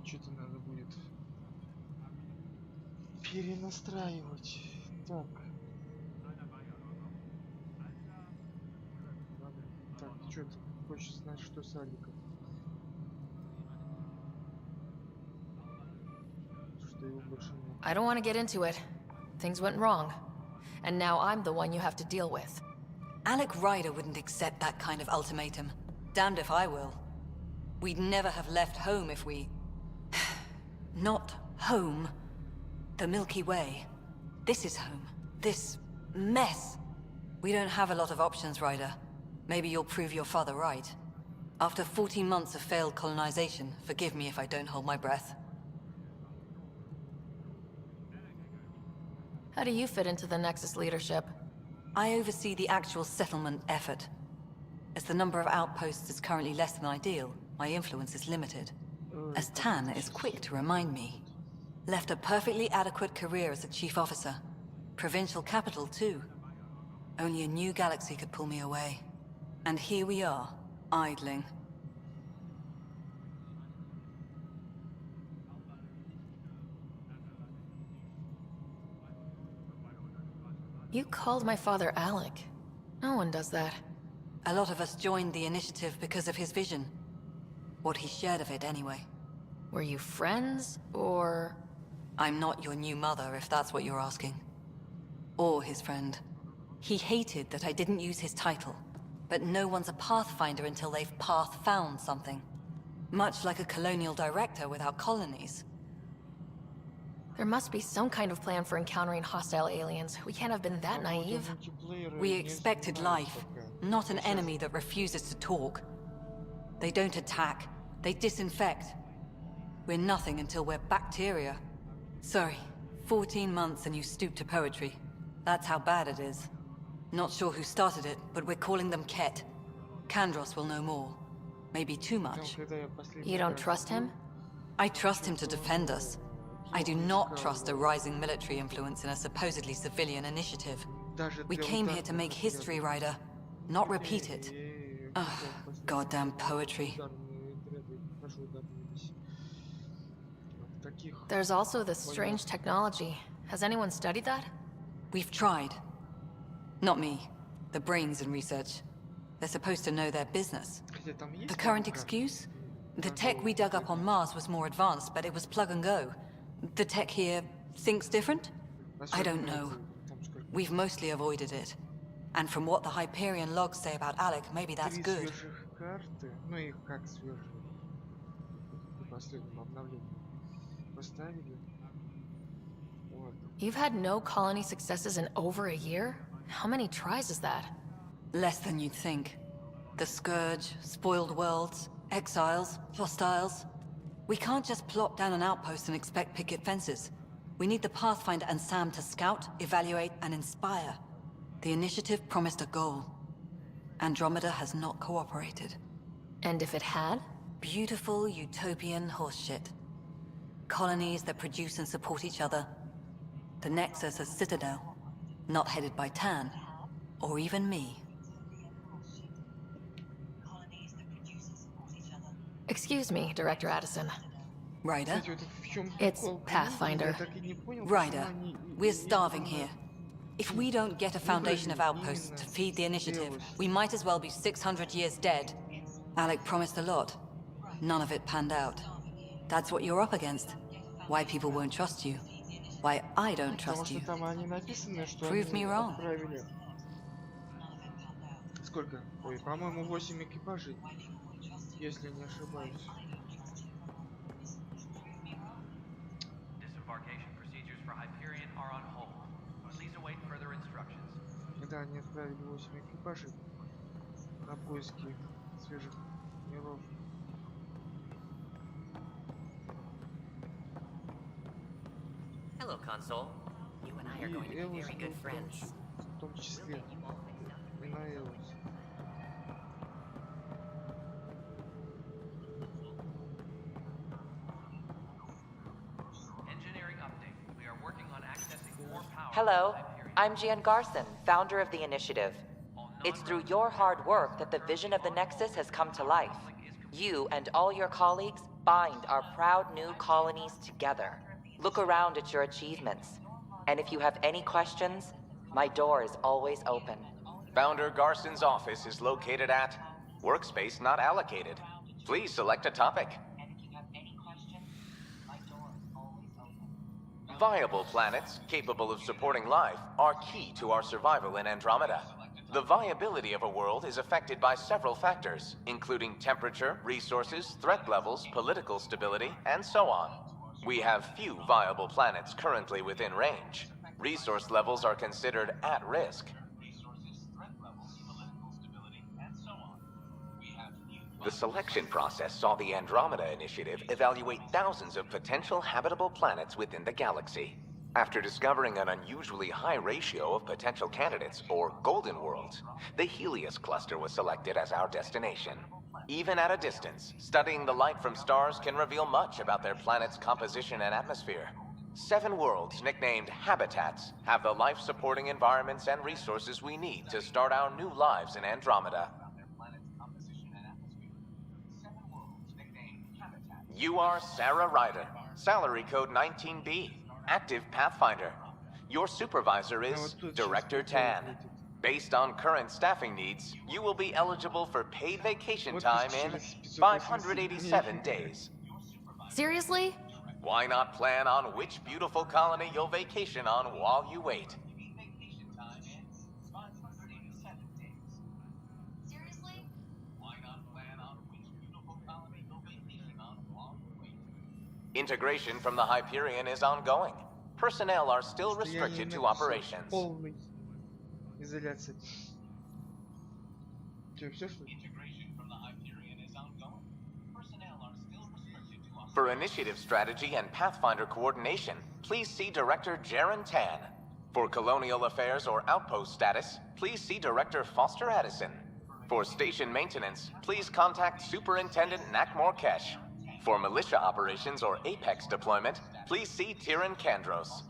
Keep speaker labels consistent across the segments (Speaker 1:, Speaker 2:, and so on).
Speaker 1: Что-то надо будет перенастраивать. Так. Ладно. Так, что ты хочешь знать, что с Аликом? Что его больше нет.
Speaker 2: I don't want to get into it. Things went wrong. And now I'm the one you have to deal with.
Speaker 3: Alec Ryder wouldn't accept that kind of ultimatum. Damned if I will. We'd never have left home if we... Not home. The Milky Way. This is home. This mess. We don't have a lot of options, Ryder. Maybe you'll prove your father right. After 14 months of failed colonization, forgive me if I don't hold my breath.
Speaker 2: How do you fit into the Nexus leadership?
Speaker 3: I oversee the actual settlement effort. As the number of outposts is currently less than ideal, my influence is limited. As Tan is quick to remind me. Left a perfectly adequate career as a chief officer. Provincial capital, too. Only a new galaxy could pull me away. And here we are, idling.
Speaker 2: You called my father Alec. No one does that.
Speaker 3: A lot of us joined the initiative because of his vision. What he shared of it, anyway.
Speaker 2: Were you friends, or...?
Speaker 3: I'm not your new mother, if that's what you're asking. Or his friend. He hated that I didn't use his title. But no one's a pathfinder until they've path-found something. Much like a colonial director without colonies.
Speaker 2: There must be some kind of plan for encountering hostile aliens. We can't have been that naive.
Speaker 3: We expected life, not an enemy that refuses to talk. They don't attack, they disinfect. We're nothing until we're bacteria. Sorry, 14 months and you stoop to poetry. That's how bad it is. Not sure who started it, but we're calling them Ket. Kandros will know more. Maybe too much.
Speaker 2: You don't trust him?
Speaker 3: I trust him to defend us. I do not trust a rising military influence in a supposedly civilian initiative. We came here to make history, Ryder, not repeat it. Ugh, goddamn poetry.
Speaker 2: There's also this strange technology. Has anyone studied that?
Speaker 3: We've tried. Not me. The brains in research. They're supposed to know their business. The current excuse? The tech we dug up on Mars was more advanced, but it was plug and go. The tech here thinks different? I don't know. We've mostly avoided it. And from what the Hyperion logs say about Alec, maybe that's good.
Speaker 2: You've had no colony successes in over a year? How many tries is that?
Speaker 3: Less than you'd think. The Scourge, spoiled worlds, exiles, hostiles. We can't just plop down an outpost and expect picket fences. We need the Pathfinder and Sam to scout, evaluate, and inspire. The initiative promised a goal. Andromeda has not cooperated.
Speaker 2: And if it had?
Speaker 3: Beautiful utopian horseshit. Colonies that produce and support each other. The Nexus as Citadel, not headed by Tan, or even me.
Speaker 2: Excuse me, Director Addison.
Speaker 3: Ryder?
Speaker 2: It's Pathfinder.
Speaker 3: Ryder, we're starving here. If we don't get a foundation of outposts to feed the initiative, we might as well be 600 years dead. Alec promised a lot. None of it panned out. That's what you're up against. Why people won't trust you. Why I don't trust you. Prove me wrong.
Speaker 1: Сколько? Ой, по-моему, 8 экипажей, если не ошибаюсь. Когда они отправили 8 экипажей на поиски свежих миров.
Speaker 4: Hello, console. You and I are going to be very good friends.
Speaker 1: В том числе и на Элвис.
Speaker 5: Hello, I'm Gian Garson, founder of the initiative. It's through your hard work that the vision of the Nexus has come to life. You and all your colleagues bind our proud new colonies together. Look around at your achievements. And if you have any questions, my door is always open.
Speaker 6: Founder Garson's office is located at Workspace Not Allocated. Please select a topic. Viable planets capable of supporting life are key to our survival in Andromeda. The viability of a world is affected by several factors, including temperature, resources, threat levels, political stability, and so on. We have few viable planets currently within range. Resource levels are considered at risk. The selection process saw the Andromeda Initiative evaluate thousands of potential habitable planets within the galaxy. After discovering an unusually high ratio of potential candidates, or golden worlds, the Helios cluster was selected as our destination. Even at a distance, studying the light from stars can reveal much about their planet's composition and atmosphere. 7 worlds, nicknamed habitats, have the life-supporting environments and resources we need to start our new lives in Andromeda. You are Sarah Ryder, salary code 19B, active Pathfinder. Your supervisor is Director Tan. Based on current staffing needs, you will be eligible for paid vacation time in 587 days.
Speaker 2: Seriously?
Speaker 6: Why not plan on which beautiful colony you'll vacation on while you wait? Integration from the Hyperion is ongoing. Personnel are still restricted to operations.
Speaker 1: Полной изоляции. Чё, всё, что ли?
Speaker 6: For initiative strategy and Pathfinder coordination, please see Director Jaren Tan. For colonial affairs or outpost status, please see Director Foster Addison. For station maintenance, please contact Superintendent Nakmor Kesh. For militia operations or Apex deployment, please see Tyran Kandros.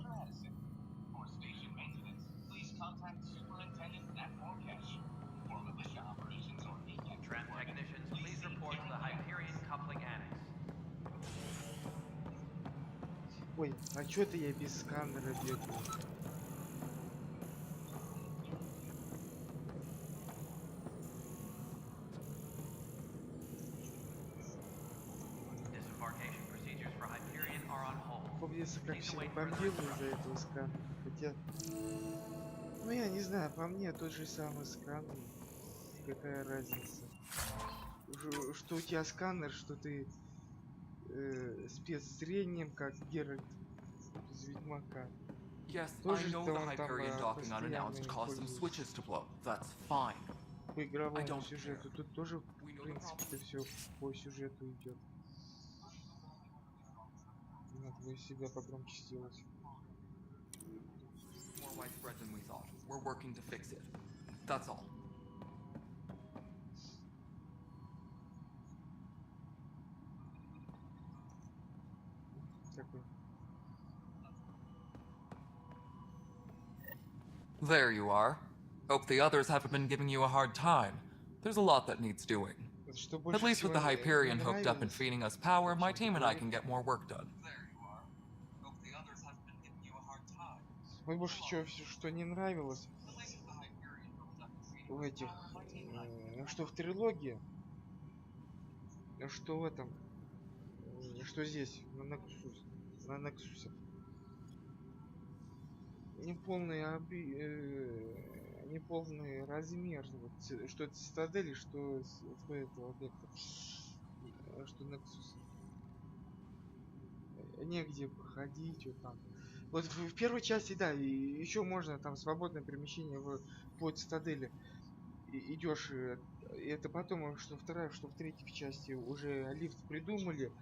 Speaker 4: Tram technicians, please report to the Hyperion coupling annex.
Speaker 1: Ой, а чё-то я без сканера бегаю.
Speaker 4: Disembarkation procedures for Hyperion are on hold.
Speaker 1: Помнится, как все бомбило из-за этого сканера. Хотя... Ну я не знаю, по мне тот же самый сканер. Какая разница? Что у тебя сканер, что ты спецзрением, как Геральт из Ведьмака.
Speaker 7: Yes,
Speaker 1: Тоже
Speaker 7: I know
Speaker 1: что
Speaker 7: the
Speaker 1: он там
Speaker 7: Hyperion docking
Speaker 1: постоянно
Speaker 7: unannounced caused some
Speaker 1: используется.
Speaker 7: switches to blow. That's fine.
Speaker 1: По игровому
Speaker 7: don't
Speaker 1: сюжету. Тут тоже, в принципе, все по сюжету идет. Надо бы себя погромче сделать.
Speaker 7: More widespread than we thought. We're working to fix it. That's all.
Speaker 1: Такой.
Speaker 7: There you are. Hope the others haven't been giving you a hard time. There's a lot that needs doing.
Speaker 1: Что
Speaker 7: At
Speaker 1: больше
Speaker 7: least with
Speaker 1: всего
Speaker 7: the Hyperion
Speaker 1: мне
Speaker 7: hooked up and
Speaker 1: нравилось,
Speaker 7: feeding us power, my team and I can get more work done.
Speaker 1: мне больше всего, что не нравилось в этих, что в трилогии, что в этом, что здесь, на Нексусе. Неполный размер, вот, что это цитадели, что этого объекта, что Нексус. Негде походить, вот там. Вот в первой части, да, и еще можно там свободное перемещение по цитадели. Идешь, это потом, что вторая, что в третьей части уже лифт придумали.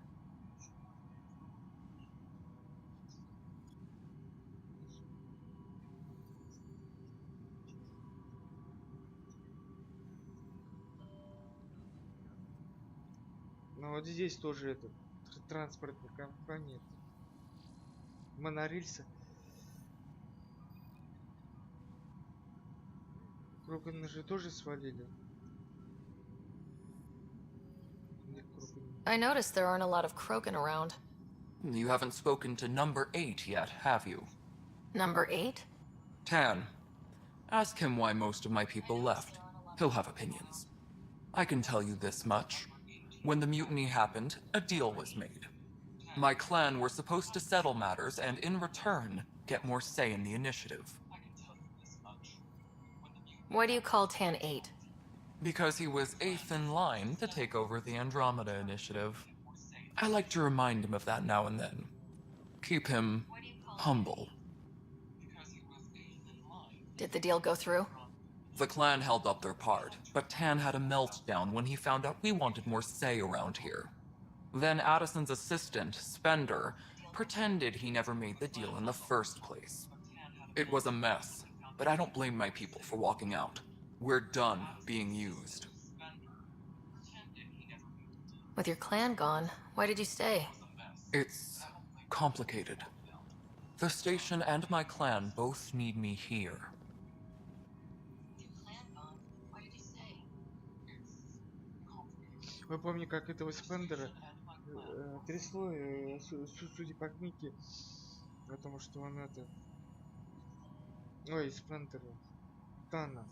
Speaker 1: Но вот здесь тоже это транспортная компания, монорельсы. Крогана же тоже свалили.
Speaker 2: I noticed there aren't a lot of Krogan around.
Speaker 7: You haven't spoken to number 8 yet, have you?
Speaker 2: Number 8?
Speaker 7: Tan. Ask him why most of my people left. He'll have opinions. I can tell you this much. When the mutiny happened, a deal was made. My clan were supposed to settle matters and, in return, get more say in the initiative.
Speaker 2: Why do you call Tan 8?
Speaker 7: Because he was 8th in line to take over the Andromeda initiative. I like to remind him of that now and then. Keep him humble.
Speaker 2: Did the deal go through?
Speaker 7: The clan held up their part, but Tan had a meltdown when he found out we wanted more say around here. Then Addison's assistant, Spender, pretended he never made the deal in the first place. It was a mess, but I don't blame my people for walking out. We're done being used.
Speaker 2: With your clan gone, why did you stay?
Speaker 7: It's complicated. The station and my clan both need me here.
Speaker 1: Вы помните, как этого Спендера трясло, судя по книге, потому что он это... Ой, Спендера. Тана.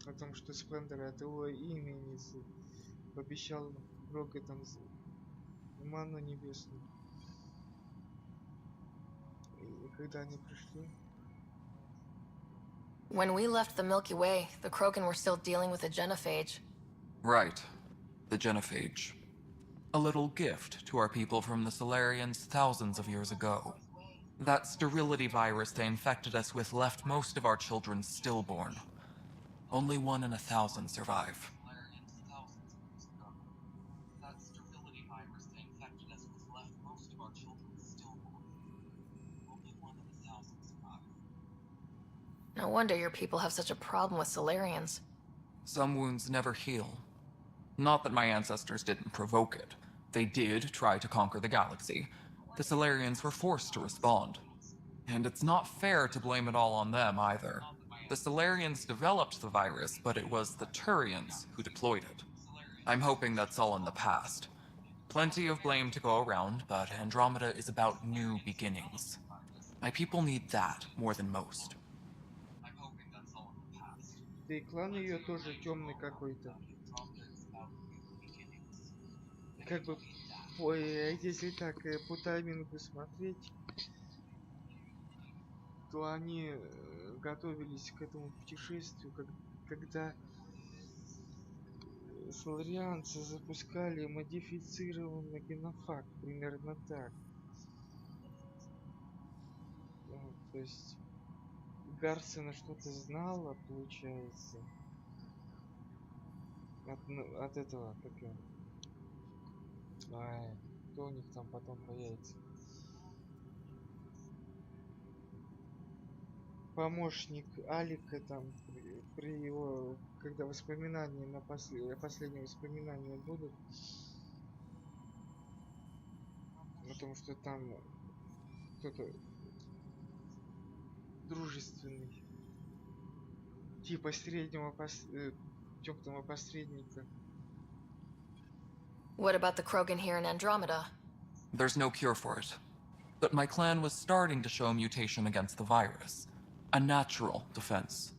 Speaker 1: О том, что Спендер от его имени пообещал Рога там ману небесную. И когда они пришли...
Speaker 2: When we left the Milky Way, the Krogan were still dealing with the genophage.
Speaker 7: Right. The genophage. A little gift to our people from the Solarians thousands of years ago. That sterility virus they infected us with left most of our children stillborn. Only 1 in 1,000 survive.
Speaker 2: No wonder your people have such a problem with Solarians.
Speaker 7: Some wounds never heal. Not that my ancestors didn't provoke it. They did try to conquer the galaxy. The Solarians were forced to respond. And it's not fair to blame it all on them either. The Solarians developed the virus, but it was the Turians who deployed it. I'm hoping that's all in the past. Plenty of blame to go around, but Andromeda is about new beginnings. My people need that more than most.
Speaker 1: Да и клан ее тоже темный какой-то. Как бы, если так по таймингу смотреть, то они готовились к этому путешествию, когда соларианцы запускали модифицированный генофак, примерно так. То есть Гарсона что-то знала, получается, от этого, как его, кто у них там потом появится, помощник Алика там, при его, когда воспоминания на последние воспоминания будут, потому что там кто-то дружественный, типа среднего темного посредника.
Speaker 2: What about the Krogan here in Andromeda?
Speaker 7: There's no cure for it. But my clan was starting to show mutation against the virus. A natural defense.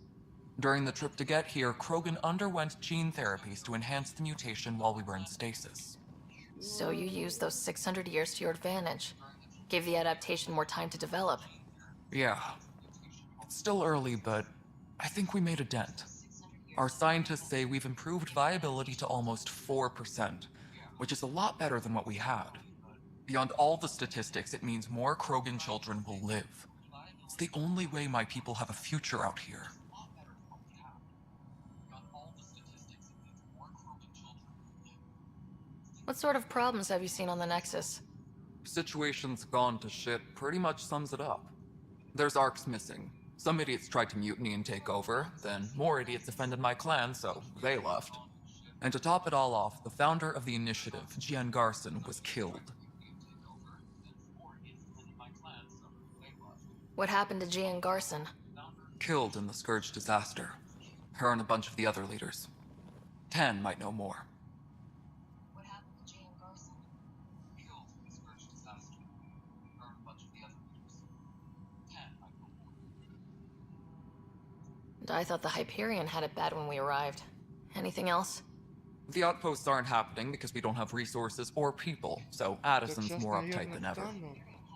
Speaker 7: During the trip to get here, Krogan underwent gene therapies to enhance the mutation while we were in stasis.
Speaker 2: So you used those 600 years to your advantage. Gave the adaptation more time to develop.
Speaker 7: Yeah. It's still early, but I think we made a dent. Our scientists say we've improved viability to almost 4%, which is a lot better than what we had. Beyond all the statistics, it means more Krogan children will live. It's the only way my people have a future out here.
Speaker 2: What sort of problems have you seen on the Nexus?
Speaker 7: Situation's gone to shit pretty much sums it up. There's arcs missing. Some idiots tried to mutiny and take over, then more idiots offended my clan, so they left. And to top it all off, the founder of the initiative, Gian Garson, was killed.
Speaker 2: What happened to Gian Garson?
Speaker 7: Killed in the Scourge disaster. Her and a bunch of the other leaders. 10 might know more.
Speaker 2: What happened to Jay and Garson?
Speaker 7: Killed in the Scourge disaster. Her and a bunch of the other leaders. 10 might know more.
Speaker 2: And I thought the Hyperion had it bad when we arrived. Anything else?
Speaker 7: The outposts aren't happening because we don't have resources or people, so Addison's more uptight than ever.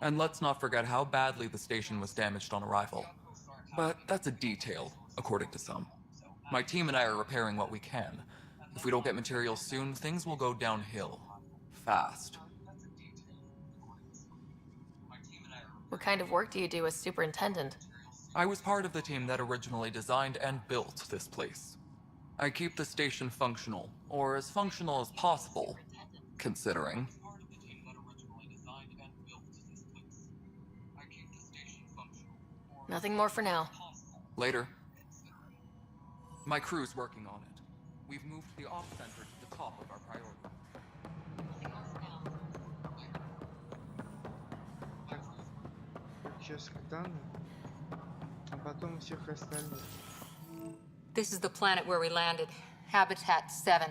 Speaker 7: And let's not forget how badly the station was damaged on arrival. But that's a detail, according to some. My team and I are repairing what we can. If we don't get materials soon, things will go downhill. Fast.
Speaker 2: What kind of work do you do as superintendent?
Speaker 7: I was part of the team that originally designed and built this place. I keep the station functional, or as functional as possible, considering.
Speaker 2: Nothing more for now.
Speaker 7: Later. My crew's working on it. We've moved the off center to the top of our priority.
Speaker 1: Сейчас к данным, а потом всех остальных.
Speaker 3: This is the planet where we landed. Habitat 7.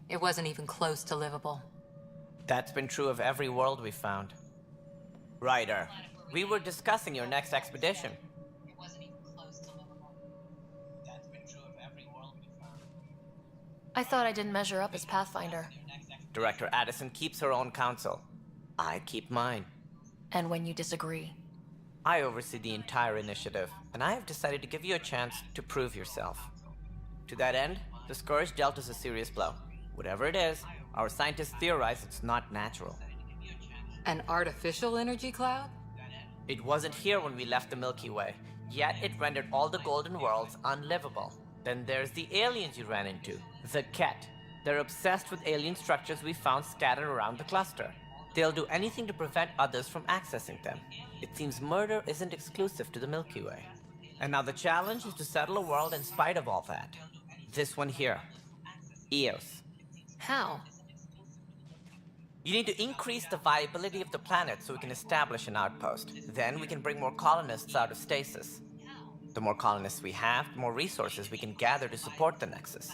Speaker 3: It wasn't even close to livable.
Speaker 8: That's been true of every world we found. Ryder, we were discussing your next expedition.
Speaker 2: It wasn't even close to livable.
Speaker 8: That's been true of every world we found.
Speaker 2: I thought I didn't measure up as Pathfinder.
Speaker 8: Director Addison keeps her own counsel. I keep mine.
Speaker 2: And when you disagree?
Speaker 8: I oversee the entire initiative, and I have decided to give you a chance to prove yourself. To that end, the Scourge dealt us a serious blow. Whatever it is, our scientists theorize it's not natural.
Speaker 3: An artificial energy cloud?
Speaker 8: It wasn't here when we left the Milky Way, yet it rendered all the golden worlds unlivable. Then there's the aliens you ran into, the Ket. They're obsessed with alien structures we found scattered around the cluster. They'll do anything to prevent others from accessing them. It seems murder isn't exclusive to the Milky Way. And now the challenge is to settle a world in spite of all that. This one here. Eos.
Speaker 2: How?
Speaker 8: You need to increase the viability of the planet so we can establish an outpost. Then we can bring more colonists out of stasis. The more colonists we have, the more resources we can gather to support the Nexus.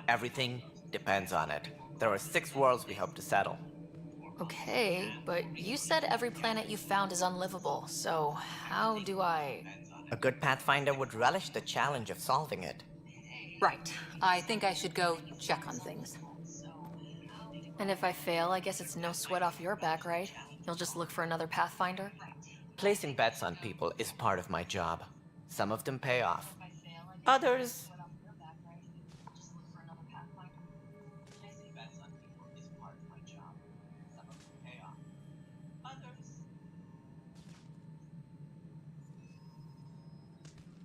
Speaker 8: Everything depends on it. There are 6 worlds we hope to settle.
Speaker 2: Okay, but you said every planet you found is unlivable, so how do I...
Speaker 8: A good Pathfinder would relish the challenge of solving it.
Speaker 3: Right. I think I should go check on things.
Speaker 2: And if I fail, I guess it's no sweat off your back, right? You'll just look for another Pathfinder?
Speaker 8: Placing bets on people is part of my job. Some of them pay off. Others...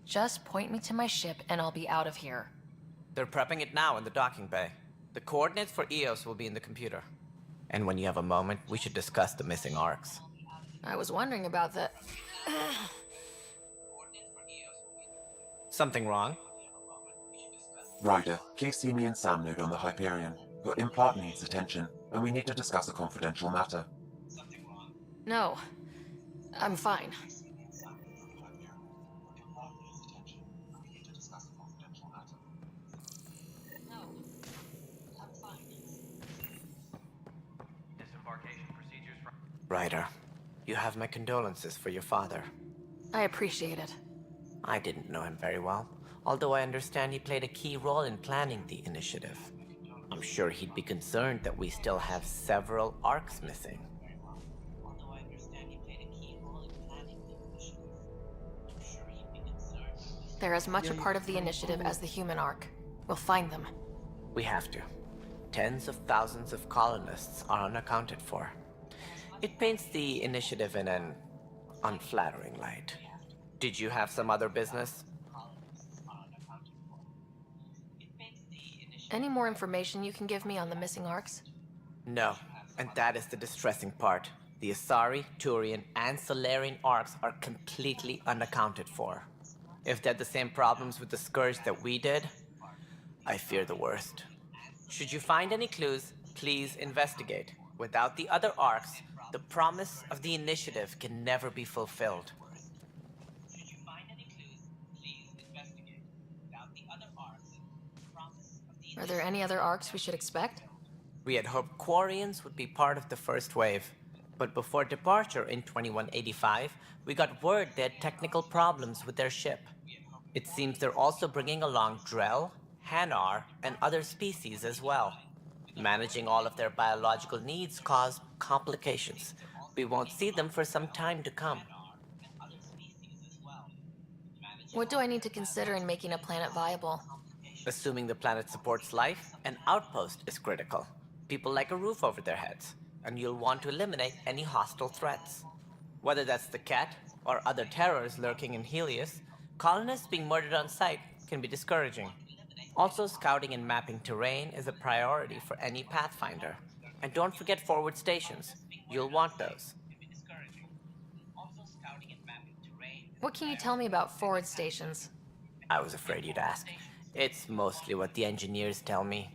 Speaker 2: Just point me to my ship and I'll be out of here.
Speaker 8: They're prepping it now in the docking bay. The coordinates for Eos will be in the computer. And when you have a moment, we should discuss the missing arcs.
Speaker 2: I was wondering about that.
Speaker 8: Something wrong?
Speaker 9: Ryder, please see me and Sam node on the Hyperion. Your implant needs attention, and we need to discuss a confidential matter.
Speaker 2: No. I'm fine.
Speaker 8: Ryder, you have my condolences for your father.
Speaker 2: I appreciate it.
Speaker 8: I didn't know him very well, although I understand he played a key role in planning the initiative. I'm sure he'd be concerned that we still have several arcs missing.
Speaker 2: They're as much a part of the initiative as the human arc. We'll find them.
Speaker 8: We have to. Tens of thousands of colonists are unaccounted for. It paints the initiative in an unflattering light. Did you have some other business?
Speaker 2: Any more information you can give me on the missing arcs?
Speaker 8: No, and that is the distressing part. The Asari, Turian, and Solarian arcs are completely unaccounted for. If they had the same problems with the Scourge that we did, I fear the worst. Should you find any clues, please investigate. Without the other arcs, the promise of the initiative can never be fulfilled. Should you find any clues, please investigate. Without the other arcs,
Speaker 2: Are there any other arcs we should expect?
Speaker 8: We had hoped Quarians would be part of the first wave, but before departure in 2185, we got word they had technical problems with their ship. It seems they're also bringing along Drell, Hanar, and other species as well. Managing all of their biological needs caused complications. We won't see them for some time to come.
Speaker 2: What do I need to consider in making a planet viable?
Speaker 8: Assuming the planet supports life, an outpost is critical. People like a roof over their heads, and you'll want to eliminate any hostile threats. Whether that's the cat or other terrors lurking in Helios, colonists being murdered on sight can be discouraging. Also, scouting and mapping terrain is a priority for any Pathfinder. And don't forget forward stations. You'll want those.
Speaker 2: What can you tell me about forward stations?
Speaker 8: I was afraid you'd ask. It's mostly what the engineers tell me.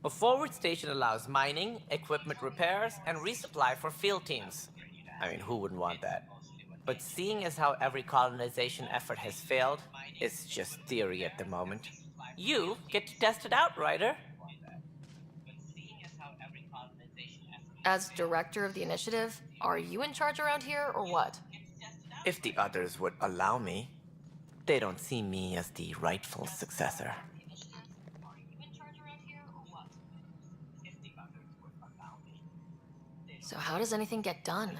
Speaker 8: A forward station allows mining, equipment repairs, and resupply for field teams. I mean, who wouldn't want that? But seeing as how every colonization effort has failed, it's just theory at the moment. You get to test it out, Ryder.
Speaker 2: As director of the initiative, are you in charge around here, or what?
Speaker 8: If the others would allow me. They don't see me as the rightful successor.
Speaker 2: So how does anything get done?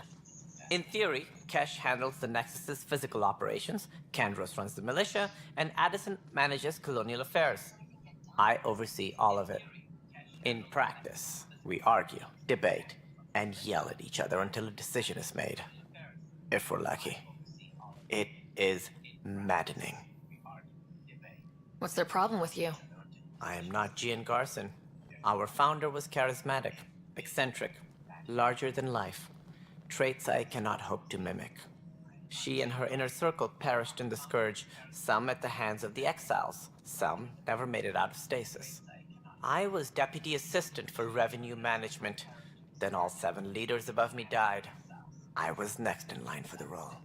Speaker 8: In theory, Kesh handles the Nexus's physical operations, Kandros runs the militia, and Addison manages colonial affairs. I oversee all of it. In practice, we argue, debate, and yell at each other until a decision is made. If we're lucky. It is maddening.
Speaker 2: What's their problem with you?
Speaker 8: I am not Gian Garson. Our founder was charismatic, eccentric, larger than life. Traits I cannot hope to mimic. She and her inner circle perished in the Scourge, some at the hands of the Exiles, some never made it out of stasis. I was deputy assistant for revenue management. Then all 7 leaders above me died. I was next in line for the role.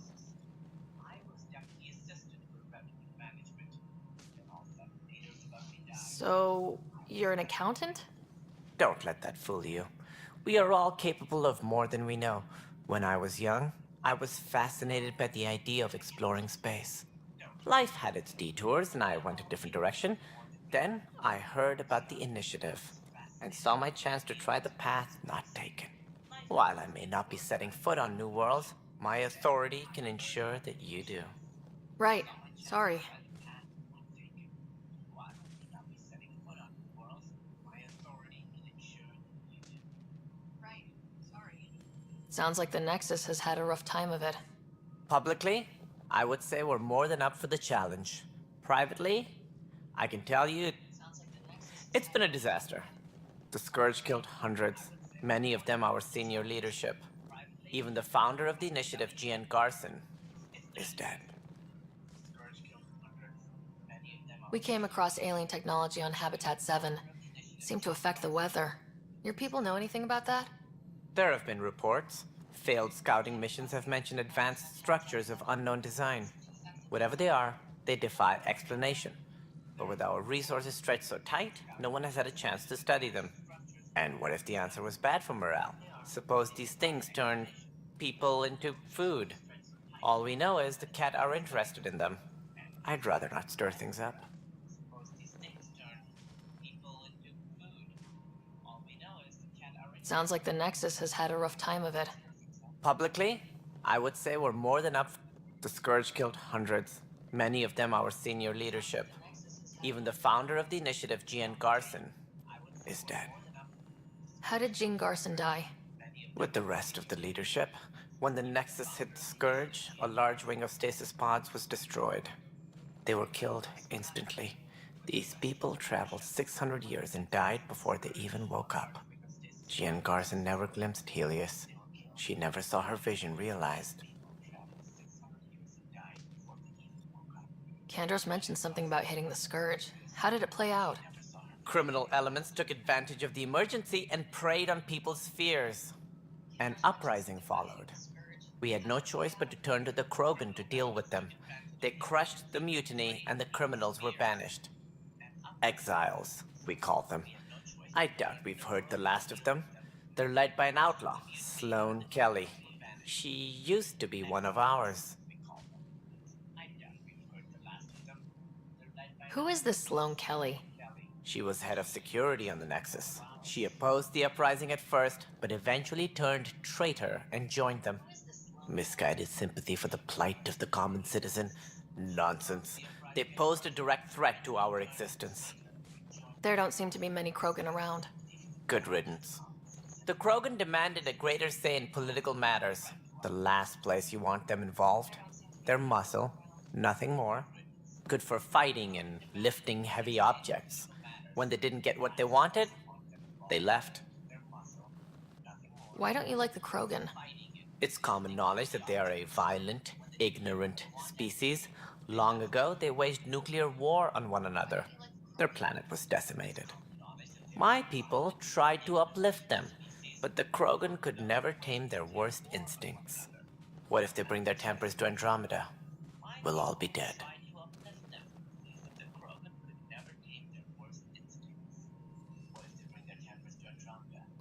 Speaker 2: So, you're an accountant?
Speaker 8: Don't let that fool you. We are all capable of more than we know. When I was young, I was fascinated by the idea of exploring space. Life had its detours, and I went a different direction. Then I heard about the initiative, and saw my chance to try the path not taken. While I may not be setting foot on new worlds, my authority can ensure that you do.
Speaker 2: Right. Sorry. Sounds like the Nexus has had a rough time of it.
Speaker 8: Publicly, I would say we're more than up for the challenge. Privately, I can tell you it's been a disaster. The Scourge killed hundreds, many of them our senior leadership. Even the founder of the initiative, Gian Garson, is dead.
Speaker 2: We came across alien technology on Habitat 7. It seemed to affect the weather. Your people know anything about that?
Speaker 8: There have been reports. Failed scouting missions have mentioned advanced structures of unknown design. Whatever they are, they defy explanation. But with our resources stretched so tight, no one has had a chance to study them. And what if the answer was bad for morale? Suppose these things turn people into food. All we know is the cat are interested in them. I'd rather not stir things up.
Speaker 2: Sounds like the Nexus has had a rough time of it.
Speaker 8: Publicly, I would say we're more than up. The Scourge killed hundreds, many of them our senior leadership. Even the founder of the initiative, Gian Garson, is dead.
Speaker 2: How did Jean Garson die?
Speaker 8: With the rest of the leadership, when the Nexus hit the Scourge, a large wing of stasis pods was destroyed. They were killed instantly. These people traveled 600 years and died before they even woke up. Gian Garson never glimpsed Helios. She never saw her vision realized.
Speaker 2: Kandros mentioned something about hitting the Scourge. How did it play out?
Speaker 8: Criminal elements took advantage of the emergency and preyed on people's fears. An uprising followed. We had no choice but to turn to the Krogan to deal with them. They crushed the mutiny and the criminals were banished. Exiles, we call them. I doubt we've heard the last of them. They're led by an outlaw, Sloane Kelly. She used to be one of ours.
Speaker 2: Who is this Sloane Kelly?
Speaker 8: She was head of security on the Nexus. She opposed the uprising at first, but eventually turned traitor and joined them. Misguided sympathy for the plight of the common citizen? Nonsense. They posed a direct threat to our existence.
Speaker 2: There don't seem to be many Krogan around.
Speaker 8: Good riddance. The Krogan demanded a greater say in political matters. The last place you want them involved. Their muscle, nothing more. Good for fighting and lifting heavy objects. When they didn't get what they wanted, they left.
Speaker 2: Why don't you like the Krogan?
Speaker 8: It's common knowledge that they are a violent, ignorant species. Long ago, they waged nuclear war on one another. Their planet was decimated. My people tried to uplift them, but the Krogan could never tame their worst instincts. What if they bring their tempers to Andromeda? We'll all be dead.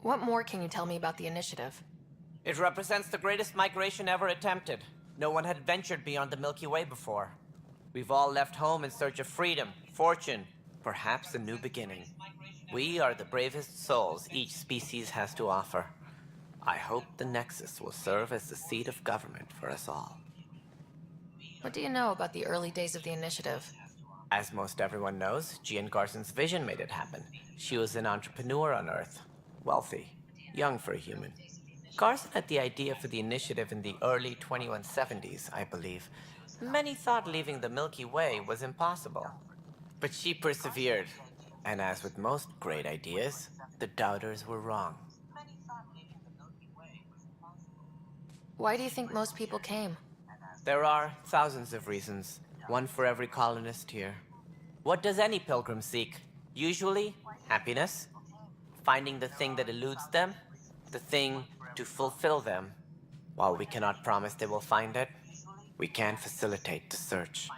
Speaker 2: What more can you tell me about the initiative?
Speaker 8: It represents the greatest migration ever attempted. No one had ventured beyond the Milky Way before. We've all left home in search of freedom, fortune, perhaps a new beginning. We are the bravest souls each species has to offer. I hope the Nexus will serve as the seat of government for us all.
Speaker 2: What do you know about the early days of the initiative?
Speaker 8: As most everyone knows, Jean Garson's vision made it happen. She was an entrepreneur on Earth. Wealthy. Young for a human. Garson had the idea for the initiative in the early 2170s, I believe. Many thought leaving the Milky Way was impossible. But she persevered. And as with most great ideas, the doubters were wrong.
Speaker 2: Why do you think most people came?
Speaker 8: There are thousands of reasons, one for every colonist here. What does any pilgrim seek? Usually, happiness. Finding the thing that eludes them, the thing to fulfill them. While we cannot promise they will find it, we can facilitate the search.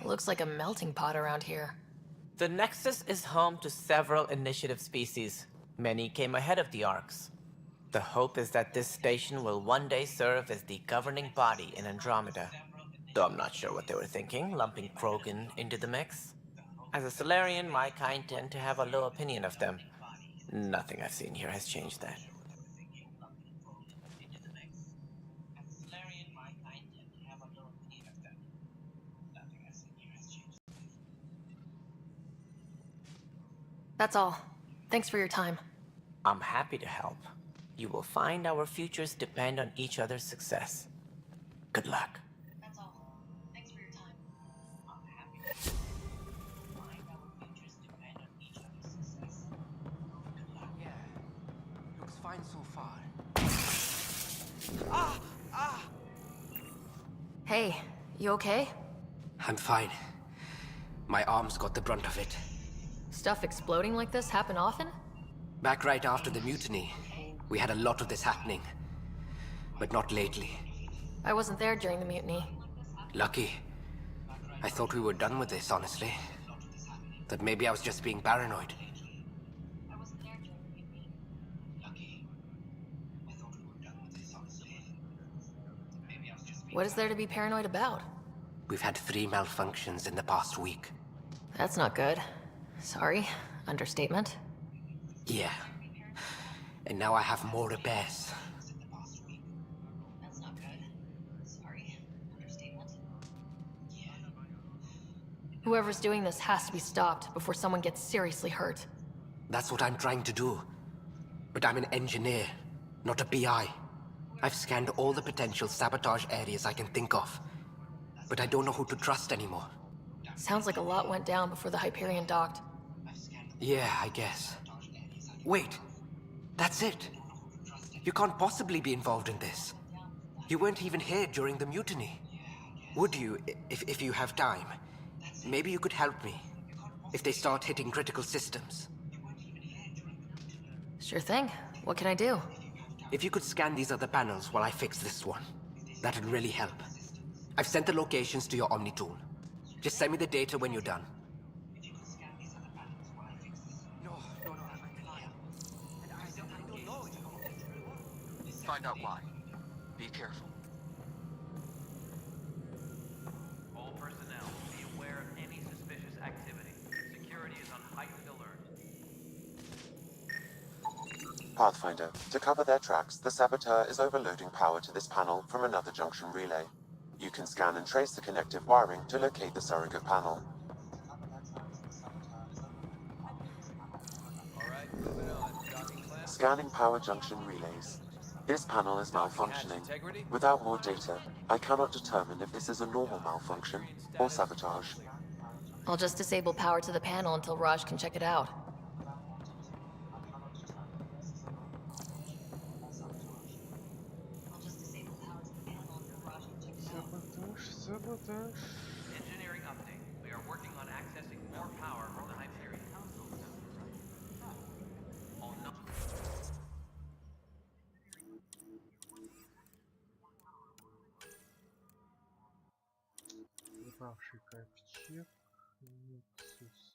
Speaker 2: It looks like a melting pot around here.
Speaker 8: The Nexus is home to several initiative species. Many came ahead of the Arks. The hope is that this station will one day serve as the governing body in Andromeda. Though I'm not sure what they were thinking, lumping Krogan into the mix. As a Solarian, my kind tend to have a low opinion of them. Nothing I've seen here has changed that.
Speaker 2: That's all. Thanks for your time.
Speaker 8: I'm happy to help. You will find our futures depend on each other's success. Good luck.
Speaker 2: That's all. Thanks for your time.
Speaker 8: I'm happy to find our futures depend on each other's success. Good luck.
Speaker 10: Yeah. Looks fine so far.
Speaker 2: Hey, you okay?
Speaker 10: I'm fine. My arms got the brunt of it.
Speaker 2: Stuff exploding like this happen often?
Speaker 10: Back right after the mutiny, we had a lot of this happening. But not lately.
Speaker 2: I wasn't there during the mutiny.
Speaker 10: Lucky. I thought we were done with this, honestly. That maybe I was just being paranoid.
Speaker 2: I wasn't there during the mutiny.
Speaker 8: Lucky. I thought we were done with this, honestly. Maybe I was just being
Speaker 2: What is there to be paranoid about?
Speaker 10: We've had 3 malfunctions in the past week.
Speaker 2: That's not good. Sorry. Understatement.
Speaker 10: Yeah. And now I have more repairs.
Speaker 2: That's not good. Sorry. Understatement. Whoever's doing this has to be stopped before someone gets seriously hurt.
Speaker 10: That's what I'm trying to do. But I'm an engineer, not a PI. I've scanned all the potential sabotage areas I can think of. But I don't know who to trust anymore.
Speaker 2: Sounds like a lot went down before the Hyperion docked.
Speaker 10: Yeah, I guess. Wait. That's it. You can't possibly be involved in this. You weren't even here during the mutiny. Would you, if you have time? Maybe you could help me. If they start hitting critical systems.
Speaker 2: Sure thing. What can I do?
Speaker 10: If you could scan these other panels while I fix this one. That'd really help. I've sent the locations to your Omni tool. Just send me the data when you're done.
Speaker 7: Find out why. Be careful.
Speaker 11: All personnel, be aware of any suspicious activity. Security is on heightened alert.
Speaker 9: Pathfinder, to cover their tracks, the saboteur is overloading power to this panel from another junction relay. You can scan and trace the connective wiring to locate the surrogate panel. Scanning power junction relays. This panel is malfunctioning. Without more data, I cannot determine if this is a normal malfunction or sabotage.
Speaker 2: I'll just disable power to the panel until Raj can check it out.
Speaker 1: Sabotage.
Speaker 11: Engineering update. We are working on accessing more power from the Hyperion. Oh no.
Speaker 1: Упавший ковчег. Нексус.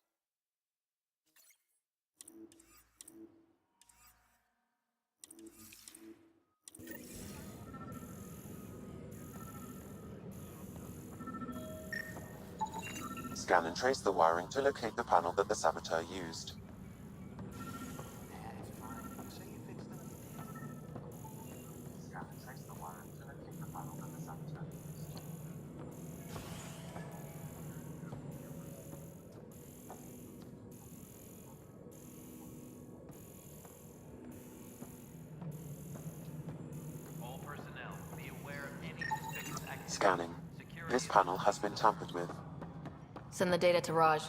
Speaker 9: Scan and trace the wiring to locate the panel that the saboteur used.
Speaker 11: All personnel, be aware of any suspicious activity.
Speaker 9: Scanning. This panel has been tampered with.
Speaker 2: Send the data to Raj.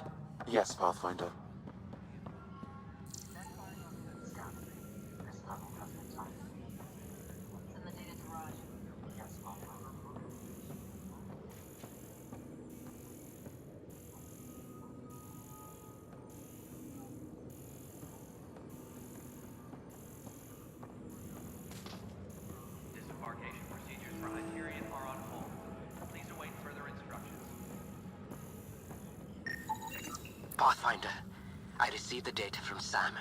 Speaker 9: Yes, Pathfinder.
Speaker 11: Disembarkation procedures for Hyperion are on hold. Please await further instructions.
Speaker 10: Pathfinder, I received the data from Sam.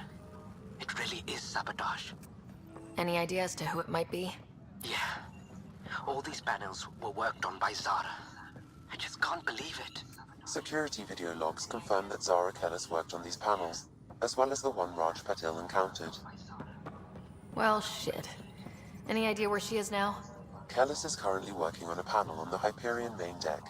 Speaker 10: It really is sabotage.
Speaker 2: Any idea as to who it might be?
Speaker 10: Yeah. All these panels were worked on by Zara. I just can't believe it.
Speaker 9: Security video logs confirm that Zara Kellis worked on these panels, as well as the one Raj Patil encountered.
Speaker 2: Well, shit. Any idea where she is now?
Speaker 9: Kellis is currently working on a panel on the Hyperion main deck.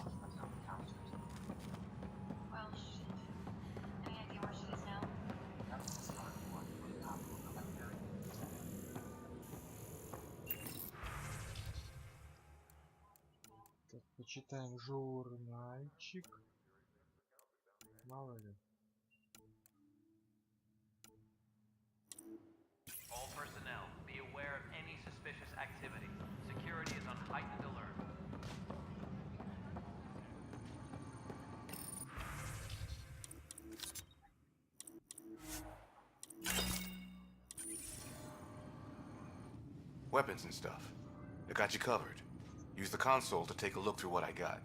Speaker 1: Так, почитаем журнальчик. Мало ли.
Speaker 11: All personnel, be aware of any suspicious activity. Security is on heightened alert.
Speaker 12: Weapons and stuff. I got you covered. Use the console to take a look through what I got.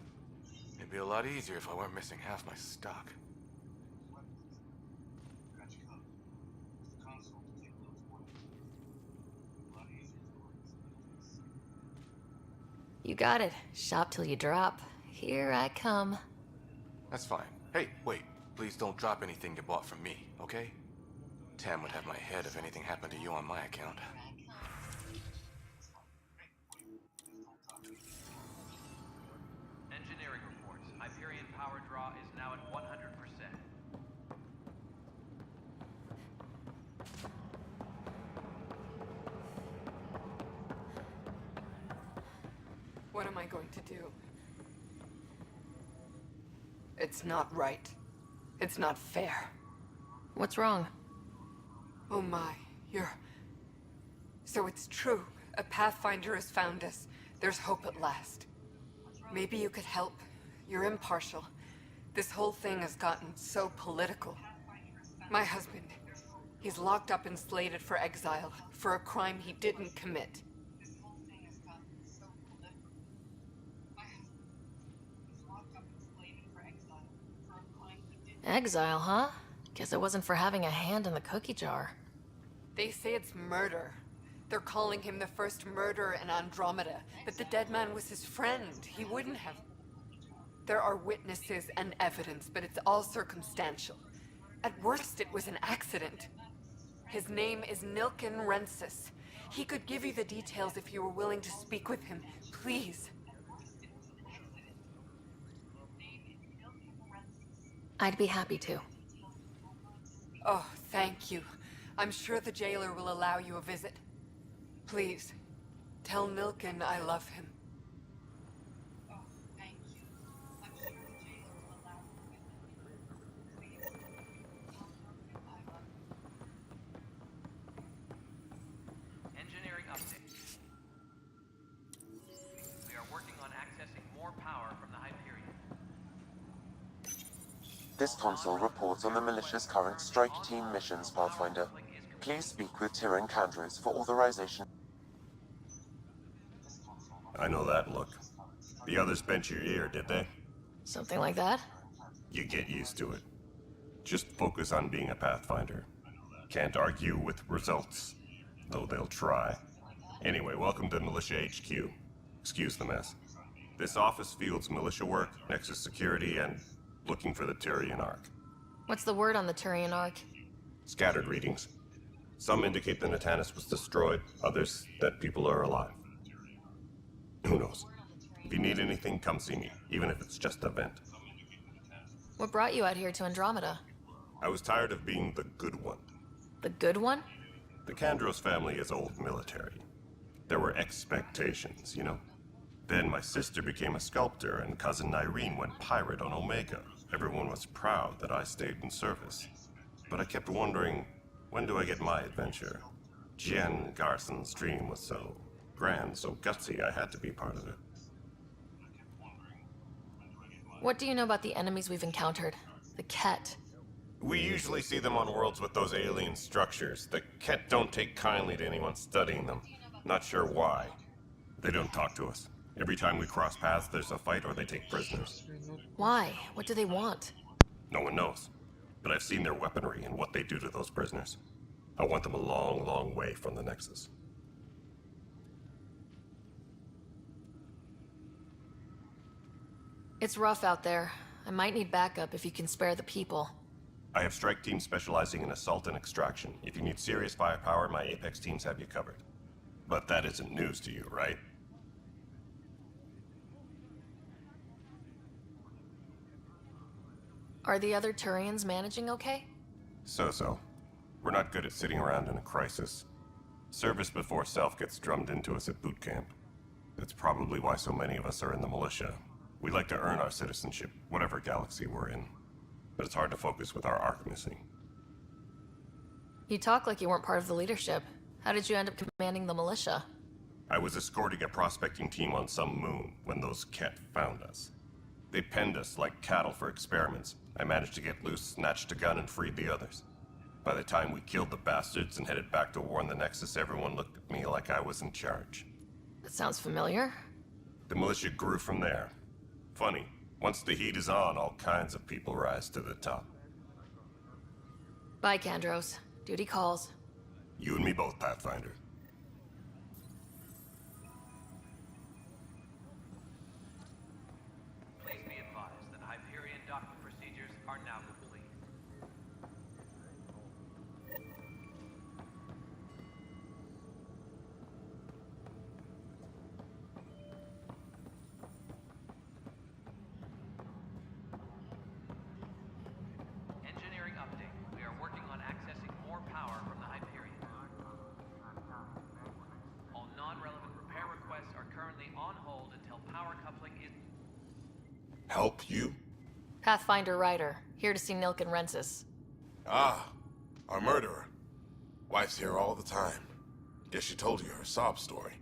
Speaker 12: It'd be a lot easier if I weren't missing half my stock.
Speaker 2: You got it. Shop till you drop. Here I come.
Speaker 12: That's fine. Hey, wait. Please don't drop anything you bought from me, okay? Tam would have my head if anything happened to you on my account.
Speaker 11: Engineering reports. Hyperion power draw is now at 100%.
Speaker 13: What am I going to do? It's not right. It's not fair.
Speaker 2: What's wrong?
Speaker 13: Oh my, So it's true. A Pathfinder has found us. There's hope at last. Maybe you could help. You're impartial. This whole thing has gotten so political. My husband, he's locked up and slated for exile for a crime he didn't commit.
Speaker 2: Exile, huh? Guess it wasn't for having a hand in the cookie jar.
Speaker 13: They say it's murder. They're calling him the first murderer in Andromeda, but the dead man was his friend. He wouldn't have... There are witnesses and evidence, but it's all circumstantial. At worst, it was an accident. His name is Nilken Rensis. He could give you the details if you were willing to speak with him. Please.
Speaker 2: I'd be happy to.
Speaker 13: Oh, thank you. I'm sure the jailer will allow you a visit. Please, tell Nilken I love him.
Speaker 11: Engineering update. We are working on accessing more power from the Hyperion.
Speaker 9: This console reports on the militia's current strike team missions, Pathfinder. Please speak with Tyrion Candrews for authorization.
Speaker 14: I know that look. The others bent your ear, did they?
Speaker 2: Something like that?
Speaker 14: You get used to it. Just focus on being a Pathfinder. Can't argue with results, though they'll try. Anyway, welcome to Militia HQ. Excuse the mess. This office fields militia work, Nexus security, and looking for the Turian Ark.
Speaker 2: What's the word on the Turian Ark?
Speaker 14: Scattered readings. Some indicate the Natanus was destroyed, others that people are alive. Who knows? If you need anything, come see me, even if it's just a vent.
Speaker 2: What brought you out here to Andromeda?
Speaker 14: I was tired of being the good one.
Speaker 2: The good one?
Speaker 14: The Kandros family is old military. There were expectations, you know? Then my sister became a sculptor and cousin Irene went pirate on Omega. Everyone was proud that I stayed in service. But I kept wondering, when do I get my adventure? Jen Garson's dream was so grand, so gutsy, I had to be part of it.
Speaker 2: What do you know about the enemies we've encountered? The Ket.
Speaker 14: We usually see them on worlds with those alien structures. The Ket don't take kindly to anyone studying them. Not sure why. They don't talk to us. Every time we cross paths, there's a fight or they take prisoners.
Speaker 2: Why? What do they want?
Speaker 14: No one knows. But I've seen their weaponry and what they do to those prisoners. I want them a long, long way from the Nexus.
Speaker 2: It's rough out there. I might need backup if you can spare the people.
Speaker 14: I have strike teams specializing in assault and extraction. If you need serious firepower, my Apex teams have you covered. But that isn't news to you, right?
Speaker 2: Are the other Turians managing okay?
Speaker 14: So-so. We're not good at sitting around in a crisis. Service before self gets drummed into us at boot camp. That's probably why so many of us are in the militia. We like to earn our citizenship, whatever galaxy we're in. But it's hard to focus with our arc missing.
Speaker 2: You talk like you weren't part of the leadership. How did you end up commanding the militia?
Speaker 14: I was escorting a prospecting team on some moon when those Ket found us. They penned us like cattle for experiments. I managed to get loose, snatched a gun, and freed the others. By the time we killed the bastards and headed back to warn the Nexus, everyone looked at me like I was in charge.
Speaker 2: That sounds familiar.
Speaker 14: The militia grew from there. Funny, once the heat is on, all kinds of people rise to the top.
Speaker 2: Bye, Kandros. Duty calls.
Speaker 14: You and me both, Pathfinder.
Speaker 11: Please be advised that Hyperion docking procedures are now complete. Engineering update. We are working on accessing more power from the Hyperion. All non-relevant repair requests are currently on hold until power coupling is...
Speaker 14: Help you?
Speaker 2: Pathfinder Ryder, here to see Nilken Rensis.
Speaker 12: Ah, our murderer. Wife's here all the time. Guess she told you her sob story.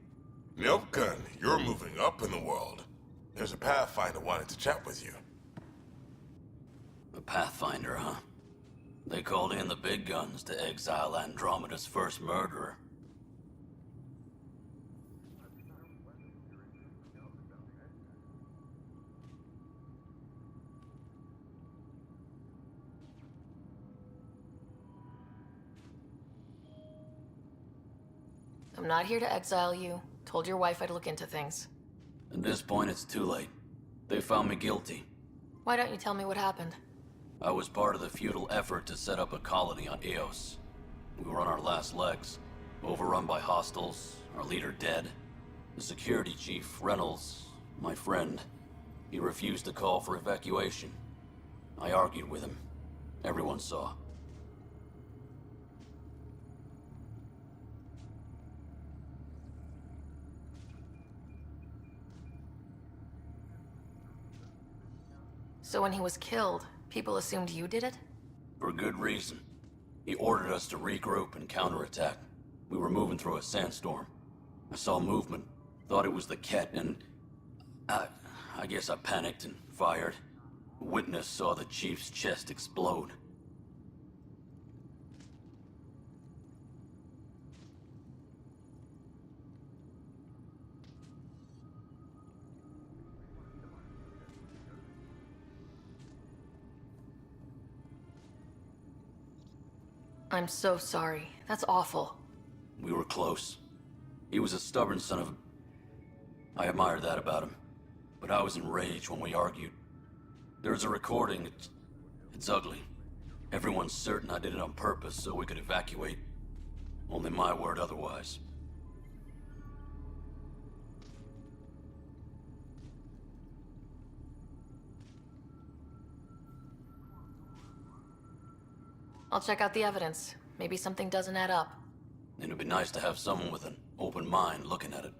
Speaker 12: Nilken, you're moving up in the world. There's a Pathfinder wanting to chat with you.
Speaker 15: A Pathfinder, huh? They called in the big guns to exile Andromeda's first murderer.
Speaker 2: I'm not here to exile you. Told your wife I'd look into things.
Speaker 15: At this point, it's too late. They found me guilty.
Speaker 2: Why don't you tell me what happened?
Speaker 15: I was part of the futile effort to set up a colony on Eos. We were on our last legs, overrun by hostiles, our leader dead. The security chief, Reynolds, my friend, he refused to call for evacuation. I argued with him. Everyone saw.
Speaker 2: So when he was killed, people assumed you did it?
Speaker 15: For good reason. He ordered us to regroup and counterattack. We were moving through a sandstorm. I saw movement, thought it was the Ket, and I guess I panicked and fired. A witness saw the chief's chest explode.
Speaker 2: I'm so sorry. That's awful.
Speaker 15: We were close. He was a stubborn son of... I admired that about him. But I was enraged when we argued. There's a recording. It's ugly. Everyone's certain I did it on purpose so we could evacuate. Only my word otherwise.
Speaker 2: I'll check out the evidence. Maybe something doesn't add up.
Speaker 15: It'd be nice to have someone with an open mind looking at it.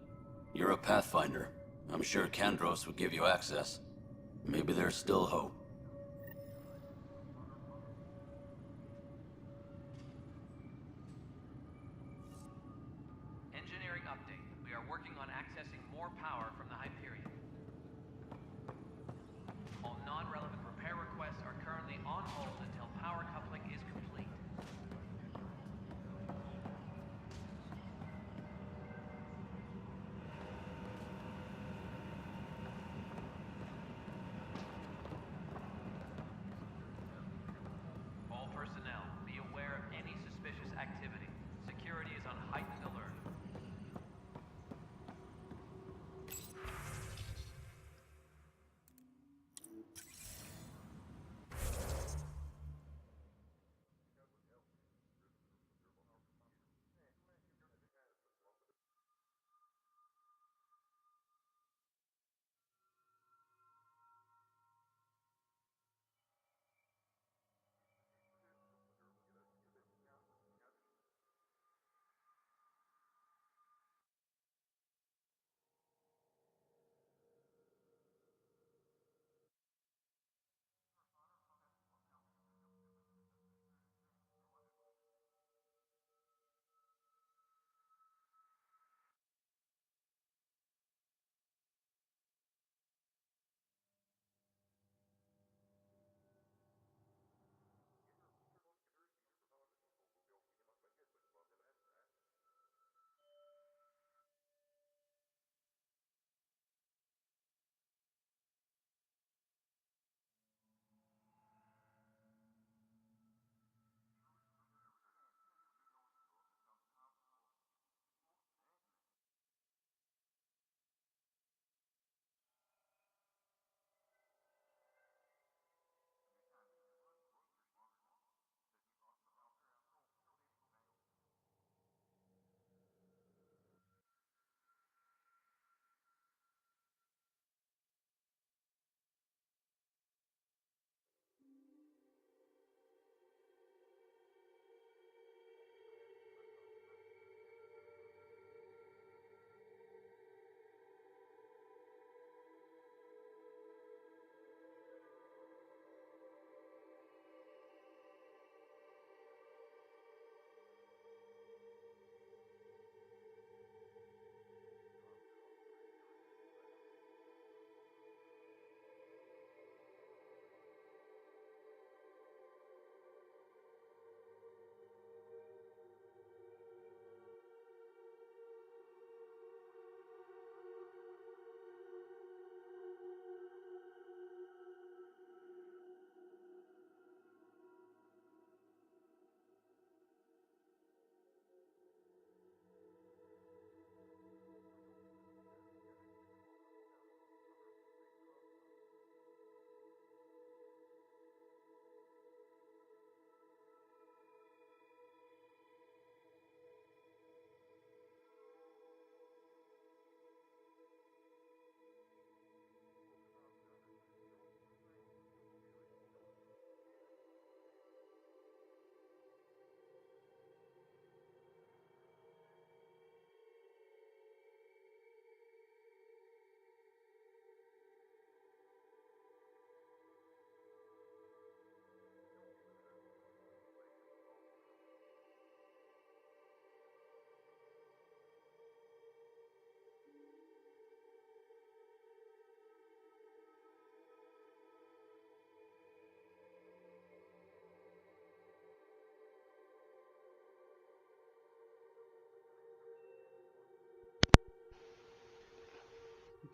Speaker 15: You're a Pathfinder. I'm sure Kandros would give you access. Maybe there's still hope.
Speaker 11: Engineering update. We are working on accessing more power from the Hyperion. All non-relevant repair requests are currently on hold until power coupling is complete. All personnel, be aware of any suspicious activity. Security is on heightened alert.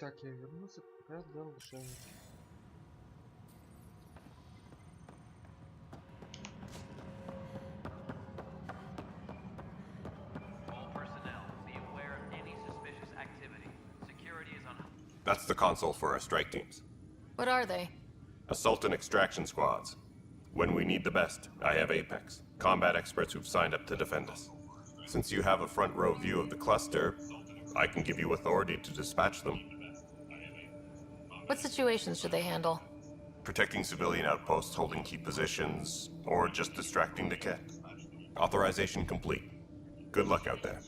Speaker 1: Так, я вернулся, продолжаем.
Speaker 14: That's the console for our strike teams.
Speaker 2: What are they?
Speaker 14: Assault and extraction squads. When we need the best, I have Apex, combat experts who've signed up to defend us. Since you have a front row view of the cluster, I can give you authority to dispatch them.
Speaker 2: What situations should they handle?
Speaker 14: Protecting civilian outposts, holding key positions, or just distracting the kit. Authorization complete. Good luck out there.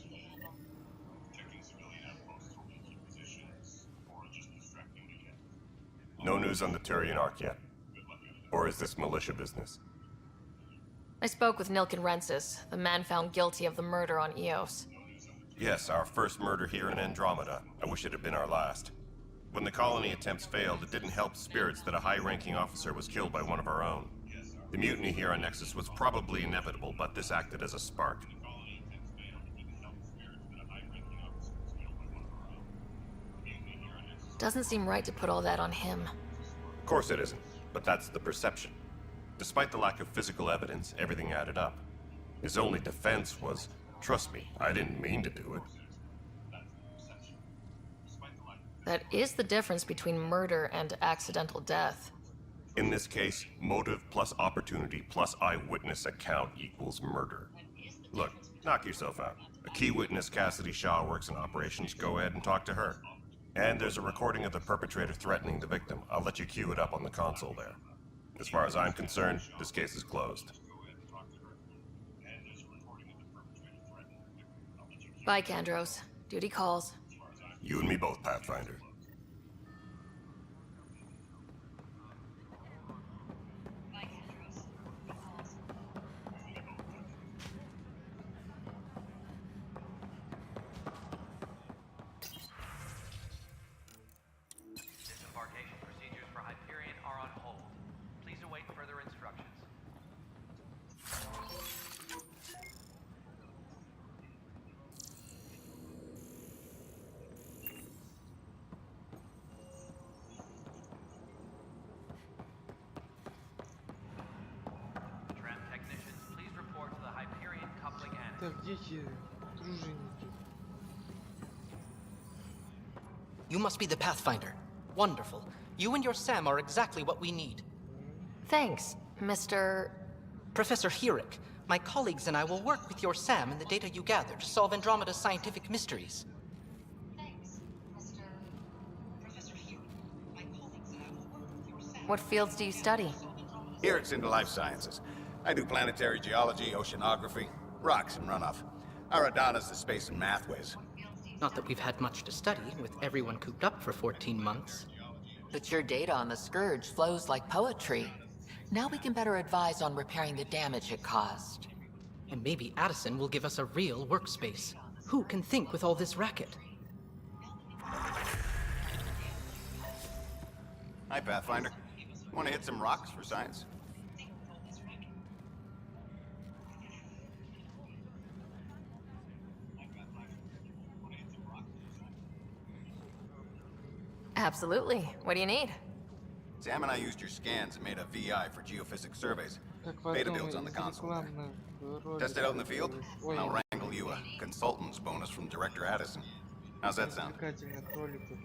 Speaker 14: No news on the Turian Arc yet. Or is this militia business?
Speaker 2: I spoke with Nilken Rensis, the man found guilty of the murder on Eos.
Speaker 14: Yes, our first murder here in Andromeda. I wish it had been our last. When the colony attempts failed, it didn't help spirits that a high-ranking officer was killed by one of our own. The mutiny here on Nexus was probably inevitable, but this acted as a spark.
Speaker 2: Doesn't seem right to put all that on him.
Speaker 14: Of course it isn't, but that's the perception. Despite the lack of physical evidence, everything added up. His only defense was, trust me, I didn't mean to do it.
Speaker 2: That is the difference between murder and accidental death.
Speaker 14: In this case, motive plus opportunity plus eyewitness account equals murder. Look, knock yourself out. A key witness, Cassidy Shaw, works in operations. Go ahead and talk to her. And there's a recording of the perpetrator threatening the victim. I'll let you cue it up on the console there. As far as I'm concerned, this case is closed.
Speaker 2: Bye, Kandros. Duty calls.
Speaker 14: You and me both, Pathfinder.
Speaker 11: Disembarkation procedures for Hyperion are on hold. Please await further instructions. Tram technicians, please report to the Hyperion coupling annex.
Speaker 1: Так, дети, дружинники.
Speaker 16: You must be the Pathfinder. Wonderful. You and your Sam are exactly what we need.
Speaker 2: Thanks, Mr.
Speaker 16: Professor Herrick, my colleagues and I will work with your Sam and the data you gather to solve Andromeda's scientific mysteries.
Speaker 2: What fields do you study?
Speaker 17: Here it's into life sciences. I do planetary geology, oceanography, rocks and runoff. Aradana's the space and math whiz.
Speaker 16: Not that we've had much to study, with everyone cooped up for 14 months.
Speaker 5: But your data on the Scourge flows like poetry. Now we can better advise on repairing the damage it caused.
Speaker 16: And maybe Addison will give us a real workspace. Who can think with all this racket?
Speaker 17: Hi, Pathfinder. Want to hit some rocks for science?
Speaker 2: Absolutely. What do you need?
Speaker 17: Sam and I used your scans and made a VI for geophysics surveys.
Speaker 1: Как
Speaker 17: Beta
Speaker 1: потом
Speaker 17: builds on the
Speaker 1: из
Speaker 17: console there.
Speaker 1: рекламных
Speaker 17: Test it out in the field?
Speaker 1: Ой,
Speaker 17: I'll wrangle you a consultant's bonus from Director Addison. How's that sound?
Speaker 1: развлекательных роликов.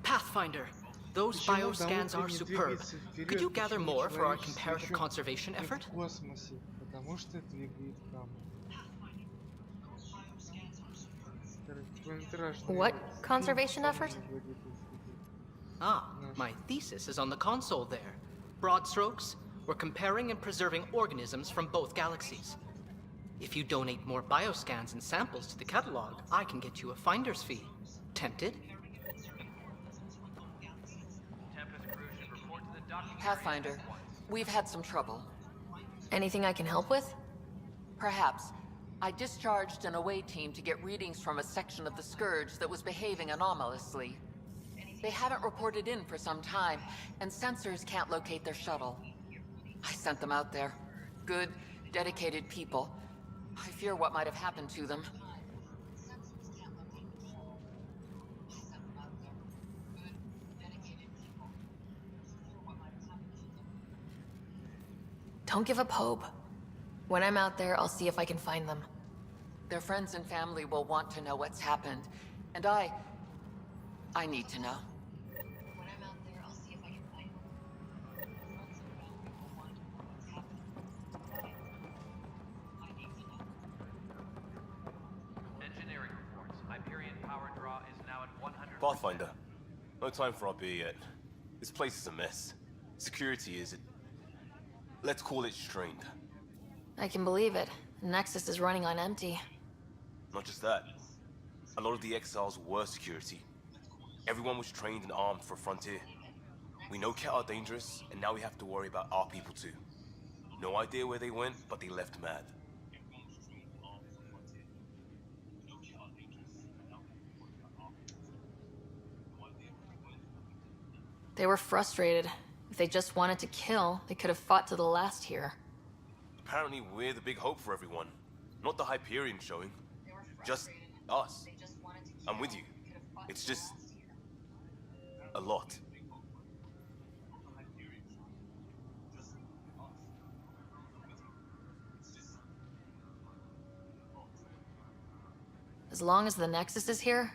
Speaker 16: Pathfinder, those
Speaker 1: Почему
Speaker 16: bioscans
Speaker 1: Зовут
Speaker 16: are
Speaker 1: не
Speaker 16: superb.
Speaker 1: двигается вперед?
Speaker 16: Could you gather
Speaker 1: Почему
Speaker 16: more for our
Speaker 1: человечество
Speaker 16: comparative
Speaker 1: еще
Speaker 16: conservation
Speaker 1: не
Speaker 16: effort?
Speaker 1: в космосе? Потому что двигает камни.
Speaker 2: What conservation effort?
Speaker 16: Ah, my thesis is on the console there. Broad strokes, we're comparing and preserving organisms from both galaxies. If you donate more bioscans and samples to the catalog, I can get you a finder's fee. Tempted?
Speaker 5: Pathfinder, we've had some trouble.
Speaker 2: Anything I can help with?
Speaker 5: Perhaps. I discharged an away team to get readings from a section of the Scourge that was behaving anomalously. They haven't reported in for some time, and sensors can't locate their shuttle. I sent them out there. Good, dedicated people. I fear what might have happened to them.
Speaker 2: Don't give up hope. When I'm out there, I'll see if I can find them.
Speaker 5: Their friends and family will want to know what's happened. And I need to know.
Speaker 2: When I'm out there, I'll see if I can find them.
Speaker 11: Engineering reports. Hyperion power draw is now at 100.
Speaker 18: Pathfinder, no time for our beer yet. This place is a mess. Security is, let's call it strained.
Speaker 2: I can believe it. Nexus is running on empty.
Speaker 18: Not just that. A lot of the exiles were security. Everyone was trained and armed for Frontier. We know Cat are dangerous, and now we have to worry about our people too. No idea where they went, but they left mad.
Speaker 2: They were frustrated. If they just wanted to kill, they could have fought to the last here.
Speaker 18: Apparently we're the big hope for everyone. Not the Hyperion showing. Just us. I'm with you. It's just... a lot.
Speaker 2: As long as the Nexus is here,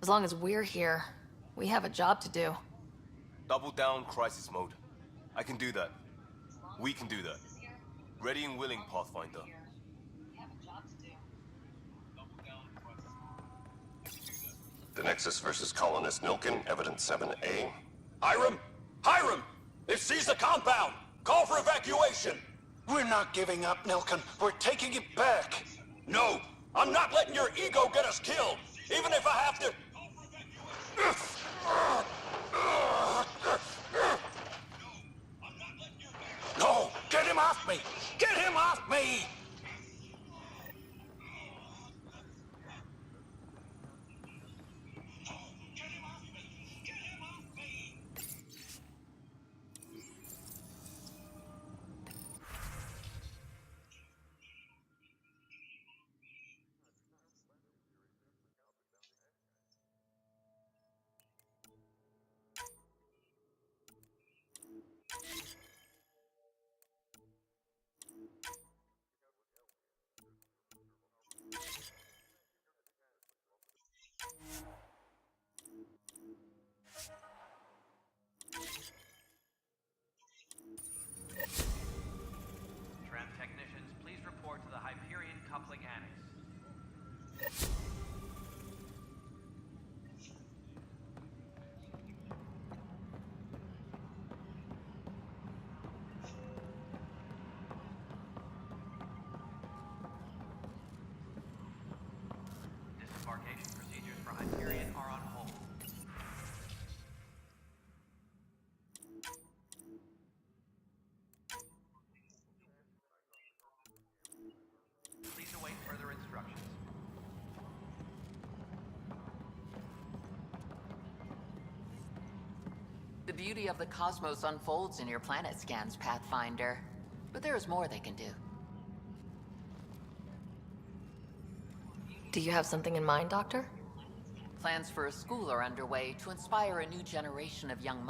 Speaker 2: as long as we're here, we have a job to do.
Speaker 18: Double down crisis mode. I can do that. We can do that. Ready and willing, Pathfinder.
Speaker 14: The Nexus versus Colonist Nilkin, Evidence 7A.
Speaker 19: Hiram! Hiram! They've seized the compound! Call for evacuation! We're not giving up, Nilkin. We're taking it back. No! I'm not letting your ego get us killed! Even if I have to... No! Get him off me! Get him off me!
Speaker 11: Tram technicians, please report to the Hyperion coupling annex. Disembarkation procedures for Hyperion are on hold. Please await further instructions.
Speaker 5: The beauty of the cosmos unfolds in your planet scans, Pathfinder. But there is more they can do.
Speaker 2: Do you have something in mind, Doctor?
Speaker 5: Plans for a school are underway to inspire a new generation of young minds.